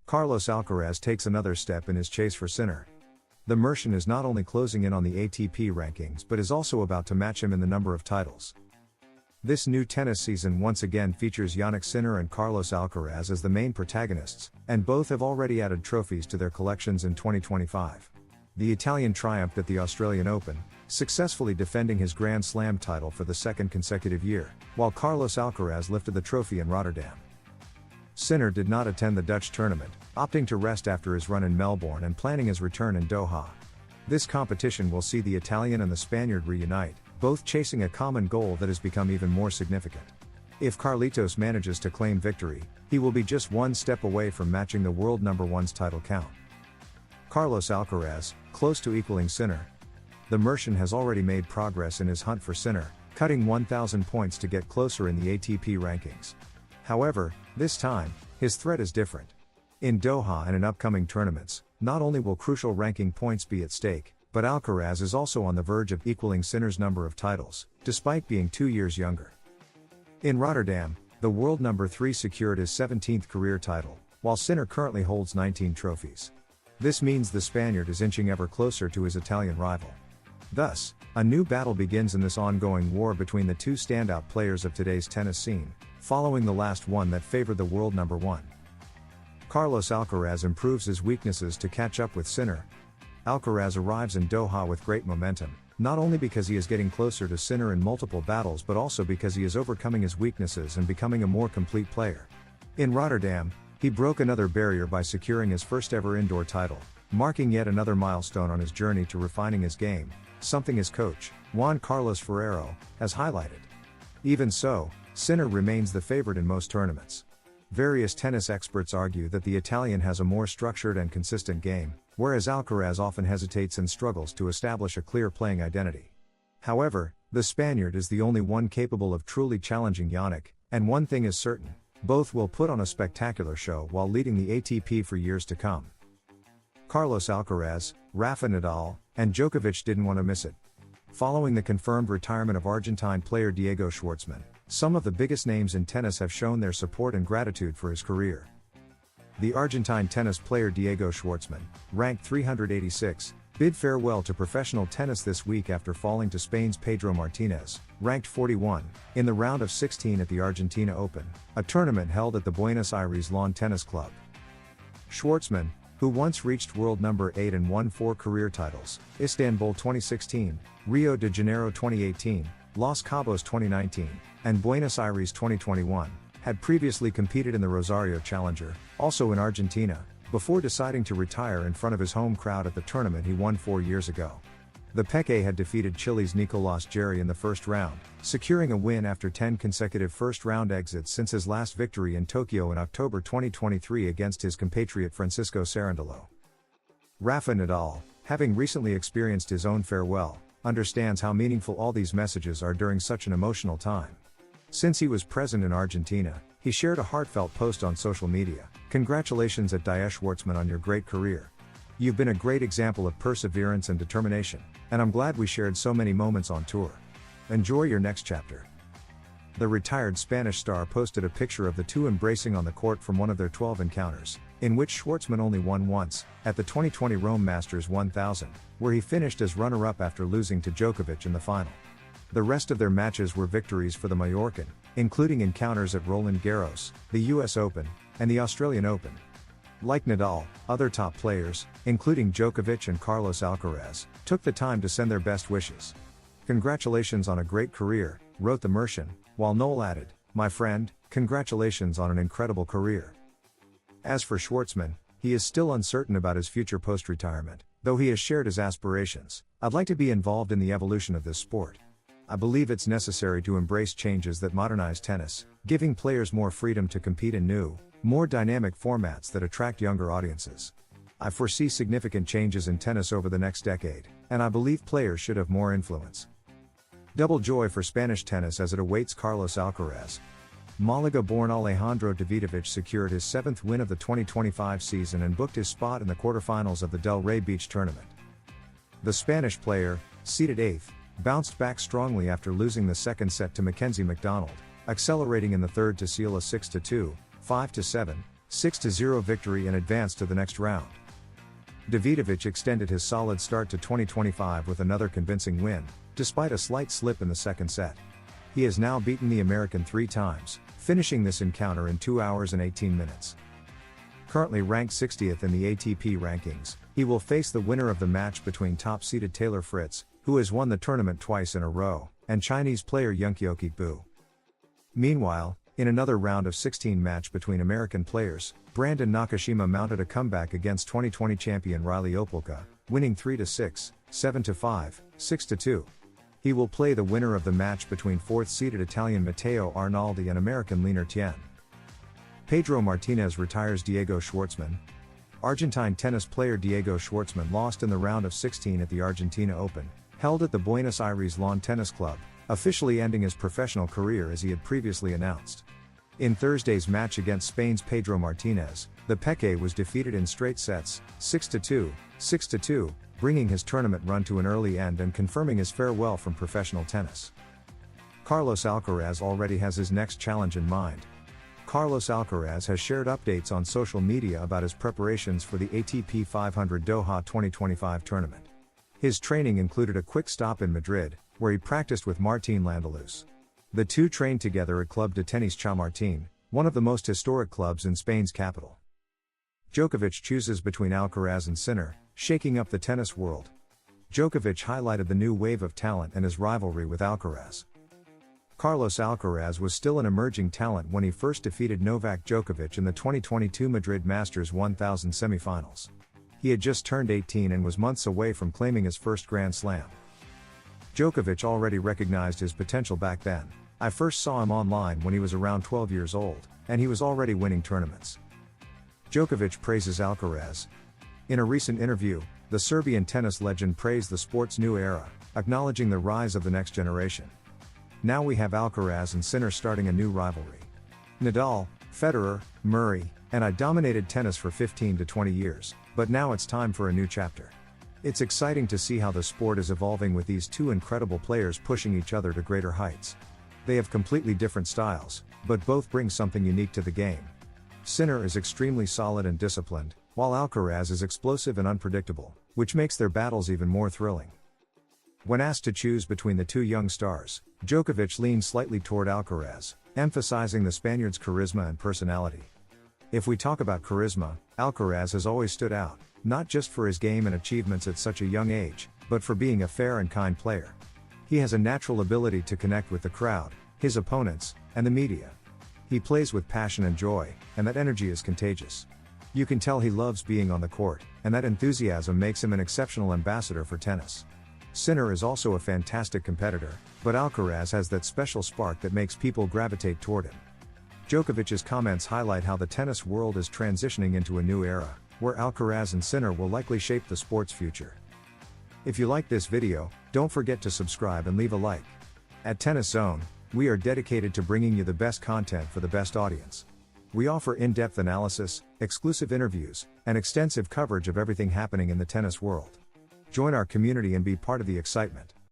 Carlos Alcaraz takes another step in his chase for Sinner. The Mercian is not only closing in on the ATP rankings but is also about to match him in the number of titles. This new tennis season once again features Jannik Sinner and Carlos Alcaraz as the main protagonists, and both have already added trophies to their collections in 2025. The Italian triumphed at the Australian Open, successfully defending his Grand Slam title for the second consecutive year, while Carlos Alcaraz lifted the trophy in Rotterdam. Sinner did not attend the Dutch tournament, opting to rest after his run in Melbourne and planning his return in Doha. This competition will see the Italian and the Spaniard reunite, both chasing a common goal that has become even more significant. If Carlitos manages to claim victory, he will be just one step away from matching the world number one's title count. Carlos Alcaraz, close to equaling Sinner. The Mercian has already made progress in his hunt for Sinner, cutting 1,000 points to get closer in the ATP rankings. However, this time, his threat is different. In Doha and in upcoming tournaments, not only will crucial ranking points be at stake, but Alcaraz is also on the verge of equaling Sinner's number of titles, despite being 2 years younger. In Rotterdam, the world number 3 secured his 17th career title, while Sinner currently holds 19 trophies. This means the Spaniard is inching ever closer to his Italian rival. Thus, a new battle begins in this ongoing war between the two standout players of today's tennis scene, following the last one that favored the world number 1. Carlos Alcaraz improves his weaknesses to catch up with Sinner. Alcaraz arrives in Doha with great momentum, not only because he is getting closer to Sinner in multiple battles but also because he is overcoming his weaknesses and becoming a more complete player. In Rotterdam, he broke another barrier by securing his first ever indoor title, marking yet another milestone on his journey to refining his game, something his coach, Juan Carlos Ferrero, has highlighted. Even so, Sinner remains the favorite in most tournaments. Various tennis experts argue that the Italian has a more structured and consistent game, whereas Alcaraz often hesitates and struggles to establish a clear playing identity. However, the Spaniard is the only one capable of truly challenging Jannik, and one thing is certain, both will put on a spectacular show while leading the ATP for years to come. Carlos Alcaraz, Rafa Nadal, and Djokovic didn't want to miss it. Following the confirmed retirement of Argentine player Diego Schwartzman, some of the biggest names in tennis have shown their support and gratitude for his career. The Argentine tennis player Diego Schwartzman, ranked 386, bid farewell to professional tennis this week after falling to Spain's Pedro Martinez, ranked 41, in the round of 16 at the Argentina Open, a tournament held at the Buenos Aires Lawn Tennis Club. Schwartzman, who once reached world number 8 and won 4 career titles, Istanbul 2016, Rio de Janeiro 2018, Los Cabos 2019, and Buenos Aires 2021, had previously competed in the Rosario Challenger, also in Argentina, before deciding to retire in front of his home crowd at the tournament he won 4 years ago. The Peque had defeated Chile's Nicolás Jarry in the first round, securing a win after 10 consecutive first-round exits since his last victory in Tokyo in October 2023 against his compatriot Francisco Cerundolo. Rafa Nadal, having recently experienced his own farewell, understands how meaningful all these messages are during such an emotional time. Since he was present in Argentina, he shared a heartfelt post on social media. "Congratulations at Diego Schwartzman on your great career. You've been a great example of perseverance and determination, and I'm glad we shared so many moments on tour. Enjoy your next chapter." The retired Spanish star posted a picture of the two embracing on the court from one of their 12 encounters, in which Schwartzman only won once, at the 2020 Rome Masters 1000, where he finished as runner-up after losing to Djokovic in the final. The rest of their matches were victories for the Mallorcan, including encounters at Roland Garros, the US Open, and the Australian Open. Like Nadal, other top players, including Djokovic and Carlos Alcaraz, took the time to send their best wishes. "Congratulations on a great career," wrote the Mercian, while Noel added, "My friend, congratulations on an incredible career." As for Schwartzman, he is still uncertain about his future post-retirement, though he has shared his aspirations. "I'd like to be involved in the evolution of this sport. I believe it's necessary to embrace changes that modernize tennis, giving players more freedom to compete in new, more dynamic formats that attract younger audiences. I foresee significant changes in tennis over the next decade, and I believe players should have more influence." Double joy for Spanish tennis as it awaits Carlos Alcaraz. Malaga-born Alejandro Davidovich secured his 7th win of the 2025 season and booked his spot in the quarterfinals of the Del Rey Beach tournament. The Spanish player, seeded 8th, bounced back strongly after losing the second set to Mackenzie McDonald, accelerating in the third to seal a 6-2, 5-7, 6-0 victory and advanced to the next round. Djokovic extended his solid start to 2025 with another convincing win, despite a slight slip in the second set. He has now beaten the American 3 times, finishing this encounter in 2 hours and 18 minutes. Currently ranked 60th in the ATP rankings, he will face the winner of the match between top-seeded Taylor Fritz, who has won the tournament twice in a row, and Chinese player Yunqiu Bu. Meanwhile, in another round of 16 match between American players, Brandon Nakashima mounted a comeback against 2020 champion Riley Opelka, winning 3-6, 7-5, 6-2. He will play the winner of the match between 4th-seeded Italian Matteo Arnaldi and American Liner Tien. Pedro Martinez retires Diego Schwartzman. Argentine tennis player Diego Schwartzman lost in the round of 16 at the Argentina Open, held at the Buenos Aires Lawn Tennis Club, officially ending his professional career as he had previously announced. In Thursday's match against Spain's Pedro Martinez, the Peque was defeated in straight sets, 6-2, 6-2, bringing his tournament run to an early end and confirming his farewell from professional tennis. Carlos Alcaraz already has his next challenge in mind. Carlos Alcaraz has shared updates on social media about his preparations for the ATP 500 Doha 2025 tournament. His training included a quick stop in Madrid, where he practiced with Martín Landaluz. The two trained together at Club de Tenis Chamartín, one of the most historic clubs in Spain's capital. Djokovic chooses between Alcaraz and Sinner, shaking up the tennis world. Djokovic highlighted the new wave of talent and his rivalry with Alcaraz. Carlos Alcaraz was still an emerging talent when he first defeated Novak Djokovic in the 2022 Madrid Masters 1000 semifinals. He had just turned 18 and was months away from claiming his first Grand Slam. Djokovic already recognized his potential back then. I first saw him online when he was around 12 years old, and he was already winning tournaments. Djokovic praises Alcaraz. In a recent interview, the Serbian tennis legend praised the sport's new era, acknowledging the rise of the next generation. Now we have Alcaraz and Sinner starting a new rivalry. Nadal, Federer, Murray, and I dominated tennis for 15 to 20 years, but now it's time for a new chapter. It's exciting to see how the sport is evolving with these two incredible players pushing each other to greater heights. They have completely different styles, but both bring something unique to the game. Sinner is extremely solid and disciplined, while Alcaraz is explosive and unpredictable, which makes their battles even more thrilling. When asked to choose between the two young stars, Djokovic leaned slightly toward Alcaraz, emphasizing the Spaniard's charisma and personality. If we talk about charisma, Alcaraz has always stood out, not just for his game and achievements at such a young age, but for being a fair and kind player. He has a natural ability to connect with the crowd, his opponents, and the media. He plays with passion and joy, and that energy is contagious. You can tell he loves being on the court, and that enthusiasm makes him an exceptional ambassador for tennis. Sinner is also a fantastic competitor, but Alcaraz has that special spark that makes people gravitate toward him. Djokovic's comments highlight how the tennis world is transitioning into a new era, where Alcaraz and Sinner will likely shape the sport's future. If you like this video, don't forget to subscribe and leave a like. At Tennis Zone, we are dedicated to bringing you the best content for the best audience. We offer in-depth analysis, exclusive interviews, and extensive coverage of everything happening in the tennis world. Join our community and be part of the excitement.